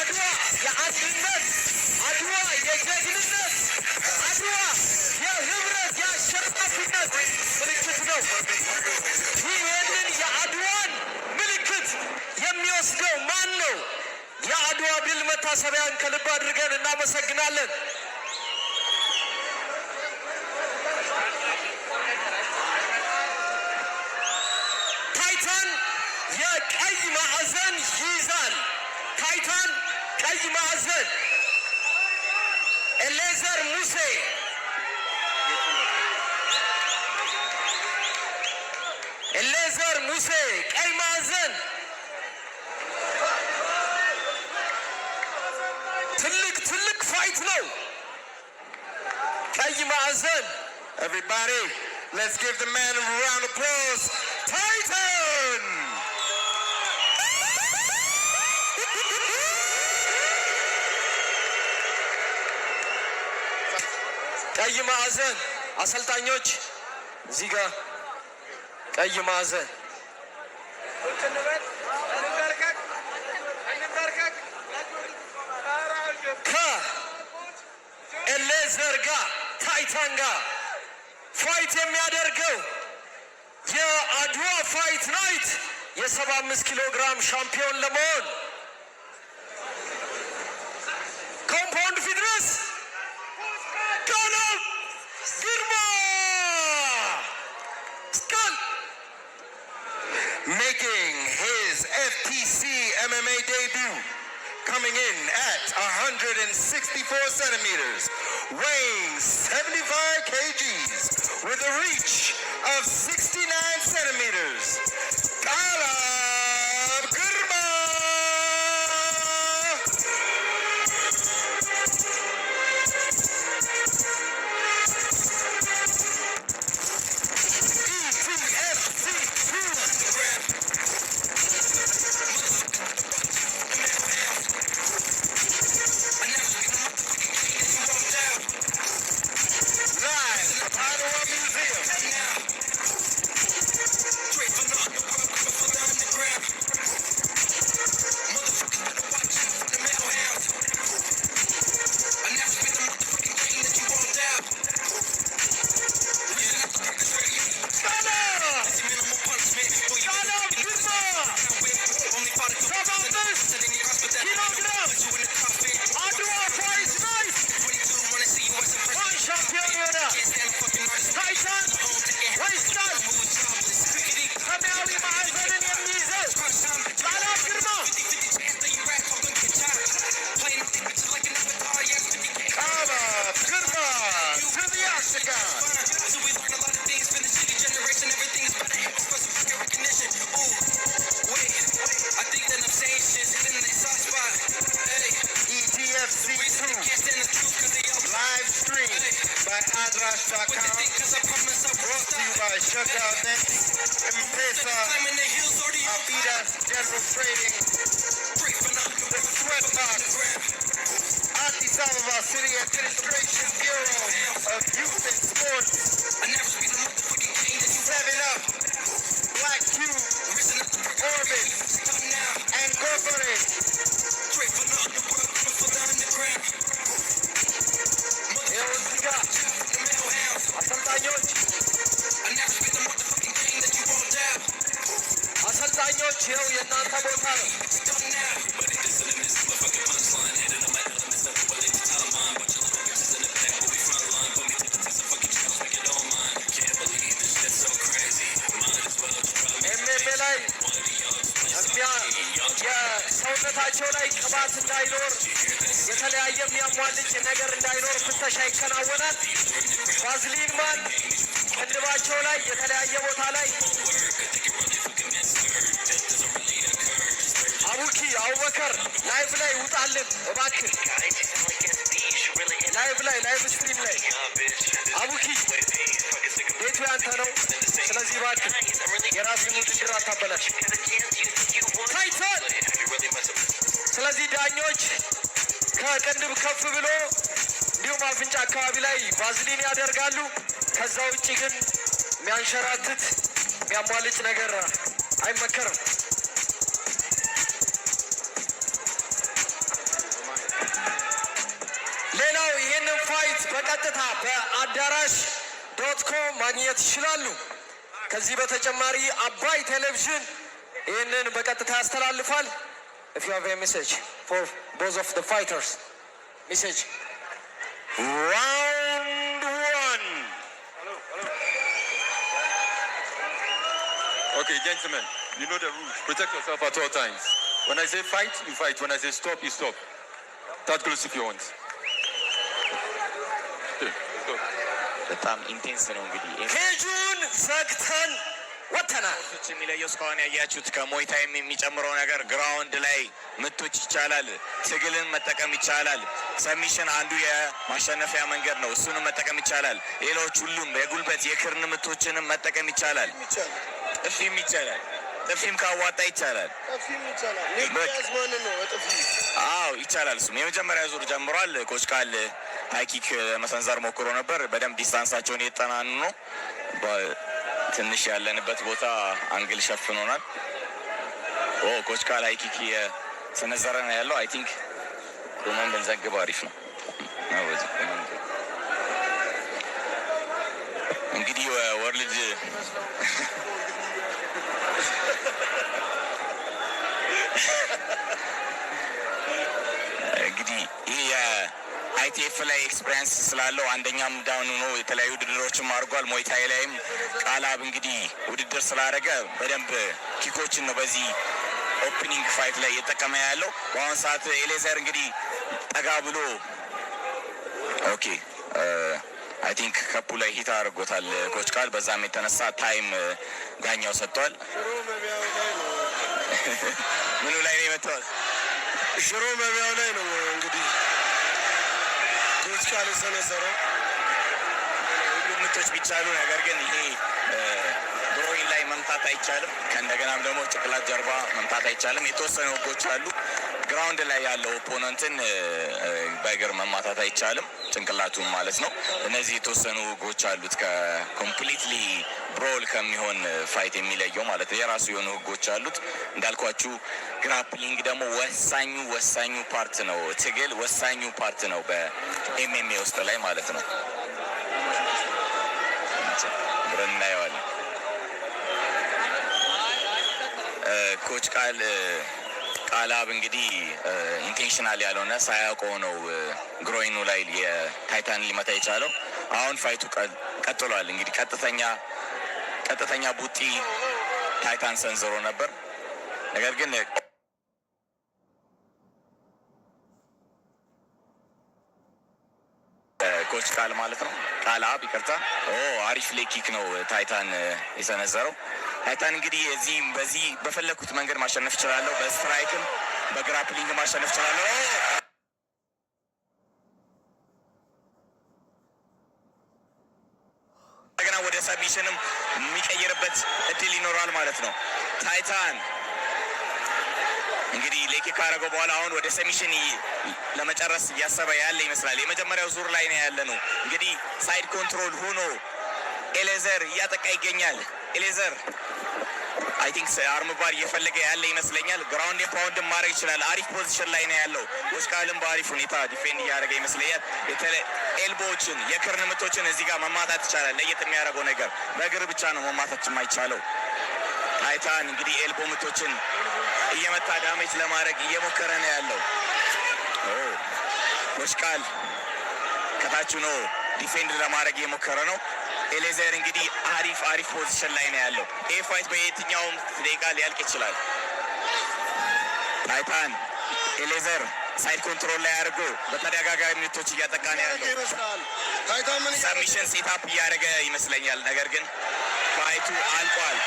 አድዋ የአንድነት፣ አድዋ የጀግንነት፣ አድዋ የህብረት የአሸናፊነት ምልክት ነው። ይህንን የአድዋን ምልክት የሚወስደው ማን ነው? የአድዋ ድል መታሰቢያን ከልብ አድርገን እናመሰግናለን። ታይታን የቀይ ማዕዘን ይይዛል። ታይታን ቀይ ማዕዘን ኤሌዘር ሙሴ ቀይ ማዕዘን ትልቅ ፋይት ነው። ቀይ ማዕዘን Everybody, let's give the man a round of applause. Titan! ቀይ ማዕዘን አሰልጣኞች እዚህ ጋር ቀይ ማዕዘን ከኤሌዘር ጋር ታይታን ጋር ፋይት የሚያደርገው የአድዋ ፋይት ናይት የ75 ኪሎ ግራም ሻምፒዮን ለመሆን ኮምፓውንድ ፊት ድረስ ቃለም ግርማ ስካል making his FTC MMA debut, coming in at 164 centimeters, weighing 75 kgs, with a reach of 69 centimeters, Caleb Girma! Adrash.com, brought to you by Shutdown Net, M-Pesa, Avidas General Trading, the Sweatbox, Addis Ababa City Administration Bureau of Youth and Sports, 7-Up, Black Cube, Orbit, and Corporate. አሰልጣኞች ይኸው የእናንተ ቦታ ነው። ኤምኤምኤ ላይ የሰውነታቸው ላይ ቅባት እንዳይኖር የተለያየ የሚያሟልጭ ነገር እንዳይኖር ፍተሻ ይከናወናል። ቫዝሊን ማን ቅንድባቸው ላይ የተለያየ ቦታ ላይ አቡኪ አቡበከር ላይቭ ላይ ውጣልን እባክህ፣ ላይቭ ስትሪም ላይ አቡኪ ቤቱ ያንተ ነው። ስለዚህ እባክህ የራስን ውድድር አታበላሽ። ታይቷል። ስለዚህ ዳኞች ከቅንድብ ከፍ ብሎ እንዲሁም አፍንጫ አካባቢ ላይ ቫዝሊን ያደርጋሉ። ከዛ ውጭ ግን የሚያንሸራትት የሚያሟልጭ ነገር አይመከርም። ይህንን ፋይት በቀጥታ በአዳራሽ.com ማግኘት ይችላሉ። ከዚህ በተጨማሪ አባይ ቴሌቪዥን ይህንን በቀጥታ ያስተላልፋል። if you have a message for both of the fighters, message. Round 1. Okay, gentlemen, you know the rules. Protect yourself at all times. When I say fight, you fight. When I say stop, you stop. That close if you want. Okay, stop. በጣም ኢንቴንስ ነው እንግዲህ ኬጁን ዘግተን ወጥተናል። የሚለየው እስካሁን ያያችሁት ከሞይታይም የሚጨምረው ነገር ግራውንድ ላይ ምቶች ይቻላል፣ ትግልን መጠቀም ይቻላል። ሰሚሽን አንዱ የማሸነፊያ መንገድ ነው፣ እሱንም መጠቀም ይቻላል። ሌሎች ሁሉም የጉልበት የክርን ምቶችንም መጠቀም ይቻላል። ጥፊም ይቻላል። ጥፊም ካዋጣ ይቻላል። አዎ ይቻላል። እሱም የመጀመሪያ ዙር ጀምሯል። ኮች ቃል ሃይኪክ መሰንዘር ሞክሮ ነበር። በደንብ ዲስታንሳቸውን እየጠናኑ ነው። ትንሽ ያለንበት ቦታ አንግል ሸፍኖናል። ኮች ቃል ሃይኪክ የሰነዘረ ነው ያለው። አይ ቲንክ ኮመን ብንዘግበው አሪፍ ነው። እንግዲህ ወርልድ እንግዲህ ይህ የአይቲኤፍ ላይ ኤክስፔሪንስ ስላለው አንደኛም ዳውን ሆኖ የተለያዩ ውድድሮችም አድርጓል። ሞይታይ ላይም ቃላብ እንግዲህ ውድድር ስላደረገ በደንብ ኪኮችን ነው በዚህ ኦፕኒንግ ፋይት ላይ እየጠቀመ ያለው። በአሁኑ ሰዓት ኤሌዘር እንግዲህ ጠጋ ብሎ ኦኬ አይ ቲንክ ከፑ ላይ ሂት አድርጎታል ኮች ቃል። በዛም የተነሳ ታይም ጋኛው ሰጥቷል። ምኑ ላይ ነው የመጣው? ሽሮ መቢያው ላይ ነው እንግዲህ ኮች ቃል የሰነዘረው። ሁሉም ምቶች ቢቻሉ ነገር ግን ይሄ ብሮይን ላይ መምታት አይቻልም። ከእንደገናም ደግሞ ጭቅላት ጀርባ መምታት አይቻልም። የተወሰኑ ህጎች አሉ። ግራውንድ ላይ ያለው ኦፖነንትን በእግር መማታት አይቻልም፣ ጭንቅላቱን ማለት ነው። እነዚህ የተወሰኑ ህጎች አሉት ከኮምፕሊትሊ ብሮል ከሚሆን ፋይት የሚለየው ማለት ነው። የራሱ የሆኑ ህጎች አሉት። እንዳልኳችሁ ግራፕሊንግ ደግሞ ወሳኙ ፓርት ነው። ትግል ወሳኙ ፓርት ነው በኤምኤምኤ ውስጥ ላይ ማለት ነው። ብረን እናየዋለን። ኮች ቃላብ እንግዲህ ኢንቴንሽናል ያልሆነ ሳያውቀው ነው ግሮይኑ ላይ የታይታን ሊመታ የቻለው። አሁን ፋይቱ ቀጥሏል። እንግዲህ ቀጥተኛ ቡጢ ታይታን ሰንዝሮ ነበር። ነገር ግን ኮች ቃል ማለት ነው ቃላብ ይቅርታ። አሪፍ ሌኪክ ነው ታይታን የሰነዘረው። ታይታን እንግዲህ በዚህ በፈለኩት መንገድ ማሸነፍ እችላለሁ። በስትራይክም በግራፕሊንግ ማሸነፍ እችላለሁ። እንደገና ወደ ሰብሚሽንም የሚቀይርበት እድል ይኖራል ማለት ነው። ታይታን እንግዲህ ሌኪ ካረገው በኋላ አሁን ወደ ሰሚሽን ለመጨረስ እያሰበ ያለ ይመስላል። የመጀመሪያው ዙር ላይ ነው ያለ ነው። እንግዲህ ሳይድ ኮንትሮል ሆኖ ኤሌዘር እያጠቃ ይገኛል። ኤሌዘር አይ ቲንክ አርም ባር እየፈለገ ያለ ይመስለኛል። ግራውንድ ፓውንድ ማድረግ ይችላል። አሪፍ ፖዚሽን ላይ ነው ያለው። ወስካልም በአሪፍ ሁኔታ ዲፌንድ እያደረገ ይመስለኛል። ኤልቦዎችን የክርን ምቶችን እዚህ ጋር መማታት ይቻላል። ለየት የሚያደርገው ነገር በእግር ብቻ ነው መማታት የማይቻለው። ታይታን እንግዲህ ኤልቦ ምቶችን እየመታ ዳሜጅ ለማድረግ እየሞከረ ነው ያለው። ወስካል ከታች ነው ዲፌንድ ለማድረግ እየሞከረ ነው። ኤሌዘር እንግዲህ አሪፍ ፖዚሽን ላይ ነው ያለው። ይህ ፋይት በየትኛውም ደቂቃ ሊያልቅ ይችላል። ታይታን ኤሌዘር ሳይድ ኮንትሮል ላይ አድርጎ በተደጋጋሚ ምቶች እያጠቃ ነው ያለው። ሰብሚሽን ሴታፕ እያደረገ ይመስለኛል። ነገር ግን ፋይቱ አልቋል።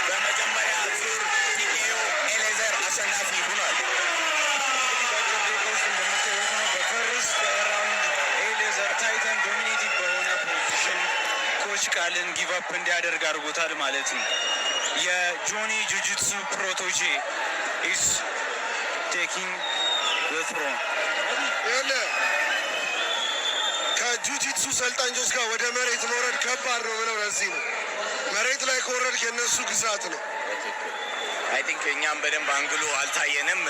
በመጀመሪያ ዙር ቲኬኦ ኤሌዘር አሸናፊ ሆኗል። ታይታን ዶሚኔቲቭ በሆነ ፖዚሽን ኮች ቃልን ጊቭአፕ እንዲያደርግ አድርጎታል ማለት ነው። የጆኒ ጁጁትሱ ፕሮቶጄ ኢስ ቴኪንግ ዘ ትሮን። ከጁጂትሱ ሰልጣኞች ጋር ወደ መሬት መውረድ ከባድ ነው ብለው ለዚህ ነው መሬት ላይ ከወረድክ የነሱ ግዛት ነው። አይ ቲንክ እኛም በደንብ አንግሉ አልታየንም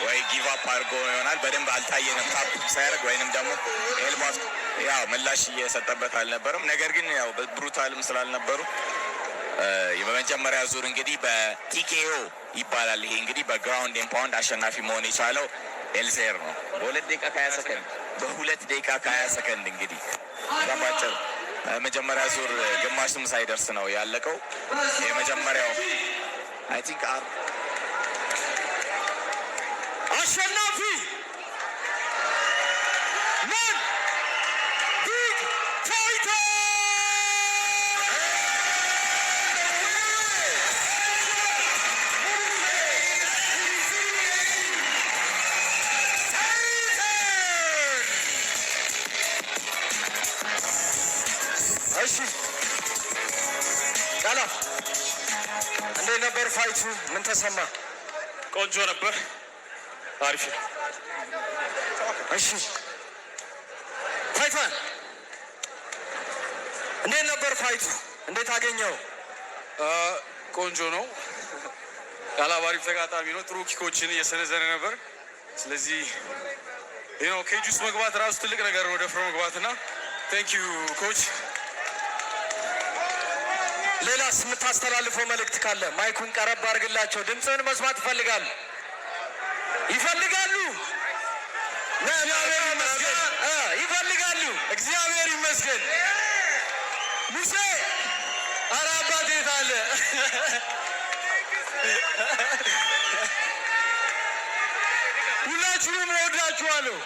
ወይ ጊቭ አፕ አድርጎ ይሆናል። በደንብ አልታየንም ታፕ ሳያደርግ ወይንም ደግሞ ኤልባስ ያው ምላሽ እየሰጠበት አልነበረም። ነገር ግን ያው ብሩታልም ስላልነበሩ የመጀመሪያ ዙር እንግዲህ በቲኬኦ ይባላል። ይሄ እንግዲህ በግራውንድ ኤንድ ፓውንድ አሸናፊ መሆን የቻለው ኤልዜር ነው። በ2 ደቂቃ ከ20 ሰከንድ በ2 ደቂቃ ከ20 ሰከንድ እንግዲህ ባጭር መጀመሪያ ዙር ግማሽም ሳይደርስ ነው ያለቀው። የመጀመሪያው አይ ቲንክ አሸናፊ ማን ቢግ ፋይተር እሺ ቃላ እንዴት ነበር ፋይቱ? ምን ተሰማ? ቆንጆ ነበር። አሪፍ። እሺ ታይታን እንዴት ነበር ፋይቱ? እንዴት አገኘው? ቆንጆ ነው። ቃላብ አሪፍ ተጋጣሚ ነው። ጥሩ ኪኮችን እየሰነዘረ ነበር። ስለዚህ ኬጅ ውስጥ መግባት ራሱ ትልቅ ነገር ነው። ደፍሮ መግባትና ቴንክ ዩ ኮች። ሌላስ የምታስተላልፈው መልእክት ካለ ማይኩን ቀረብ አድርግላቸው። ድምፅህን መስማት ይፈልጋሉ። ይፈልጋሉ። እግዚአብሔር ይመስገን። ሙሴ ኧረ አባቴ የት አለ? ሁላችሁም እወዳችኋለሁ።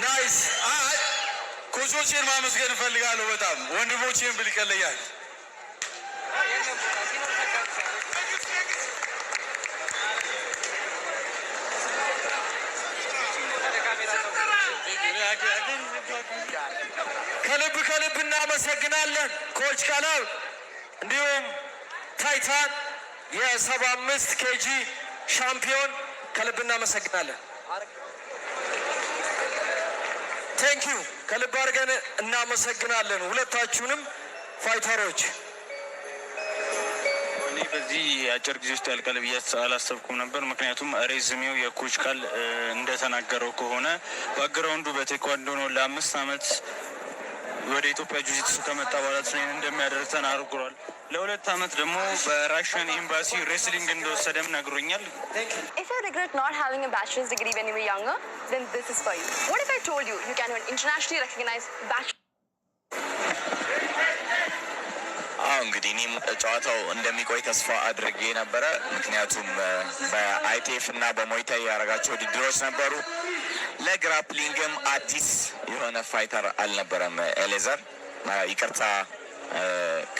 ናይስ። ኮቾቼን ማመስገን እፈልጋለሁ። በጣም ወንድሞቼን ብል ይቀለያል። ከልብ እናመሰግናለን ኮች ቃላብ፣ እንዲሁም ታይታን የ75 ኬጂ ሻምፒዮን ከልብ እናመሰግናለን። ቴንክ ዩ ከልብ አድርገን እናመሰግናለን ሁለታችሁንም ፋይተሮች። እኔ በዚህ አጭር ጊዜ ውስጥ ያልቃል ብዬ አላሰብኩም ነበር። ምክንያቱም ሬዝሜው የኮች ቃል እንደተናገረው ከሆነ ባክግራውንዱ በቴኳንዶ ነው። ለ5 ዓመት ወደ ኢትዮጵያ ጁጂትሱ ከመጣ በኋላ ትሬን እንደሚያደርግ ተናግሯል። ለ2 ዓመት ደግሞ በራሽያን ኤምባሲ ሬስሊንግ እንደወሰደም ነግሮኛል። If you regret not having a bachelor's degree when you were younger, then this is for you. What if I told you you can earn internationally recognized bachelor's? እንግዲህ እኔም ጨዋታው እንደሚቆይ ተስፋ አድርጌ ነበረ። ምክንያቱም በአይቲኤፍ እና በሞይታይ ያደረጋቸው ውድድሮች ነበሩ። ለግራፕሊንግም አዲስ የሆነ ፋይተር አልነበረም ኤሌዘር፣ ይቅርታ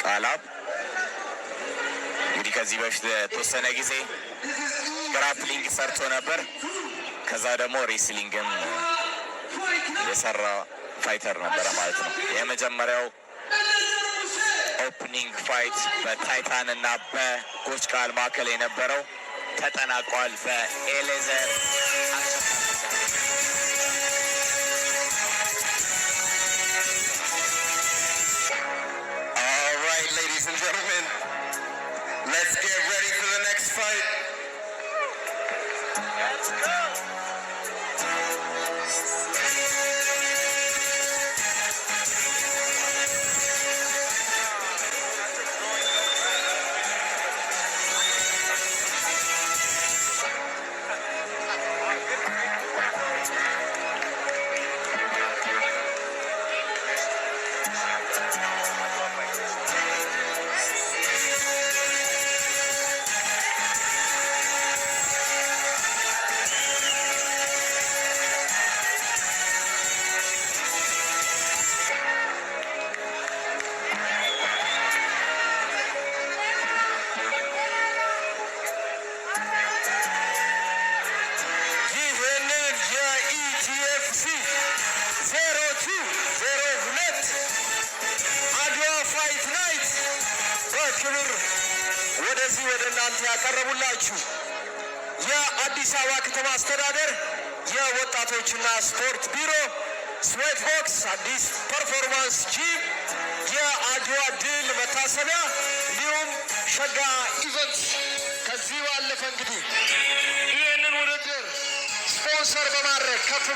ቃላብ። እንግዲህ ከዚህ በፊት የተወሰነ ጊዜ ግራፕሊንግ ሰርቶ ነበር። ከዛ ደግሞ ሬስሊንግም የሰራ ፋይተር ነበረ ማለት ነው። የመጀመሪያው ኦፕኒንግ ፋይት በታይታን እና በኮች ቃል መካከል የነበረው ተጠናቋል በኤሌዘር All right, ladies and gentlemen, let's get ready for the next fight. Let's go. ለእናንተ ያቀረቡላችሁ የአዲስ አበባ ከተማ አስተዳደር የወጣቶችና ስፖርት ቢሮ፣ ስዌት ቦክስ፣ አዲስ ፐርፎርማንስ ጂም፣ የአድዋ ድል መታሰቢያ እንዲሁም ሸጋ ኢቨንት። ከዚህ ባለፈ እንግዲህ ይህንን ውድድር ስፖንሰር በማድረግ ከፍ